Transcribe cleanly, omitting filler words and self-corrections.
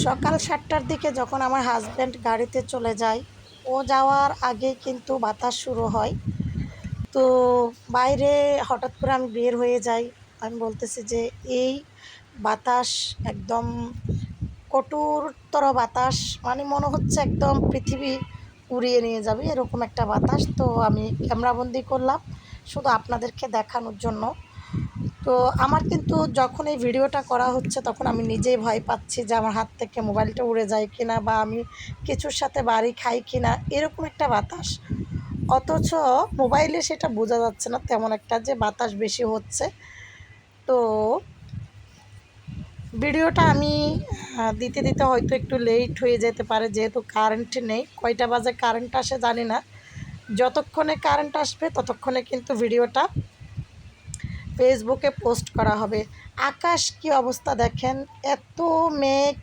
সকাল ৭টার দিকে যখন আমার হাজব্যান্ড গাড়িতে চলে যায়, ও যাওয়ার আগেই কিন্তু বাতাস শুরু হয়। তো বাইরে হঠাৎ করে আমি বের হয়ে যাই। আমি বলতেছি যে এই বাতাস একদম কঠোরতর বাতাস, মানে মনে হচ্ছে একদম পৃথিবী উড়িয়ে নিয়ে যাবে এরকম একটা বাতাস। তো আমি ক্যামেরাবন্দি করলাম শুধু আপনাদেরকে দেখানোর জন্য। তো আমার কিন্তু যখন এই ভিডিওটা করা হচ্ছে তখন আমি নিজেই ভয় পাচ্ছি যে আমার হাত থেকে মোবাইলটা উড়ে যায় কিনা বা আমি কিছুর সাথে বাড়ি খাই কিনা, এরকম একটা বাতাস। অথচ মোবাইলে সেটা বোঝা যাচ্ছে না তেমন একটা যে বাতাস বেশি হচ্ছে। তো ভিডিওটা আমি দিতে দিতে হয়তো একটু লেট হয়ে যেতে পারে, যেহেতু কারেন্ট নেই। কয়টা বাজে কারেন্ট আসে জানি না। যতক্ষণে কারেন্ট আসবে ততক্ষণে কিন্তু ভিডিওটা ফেসবুকে পোস্ট করা হবে। আকাশ কি অবস্থা দেখেন, এত মেঘ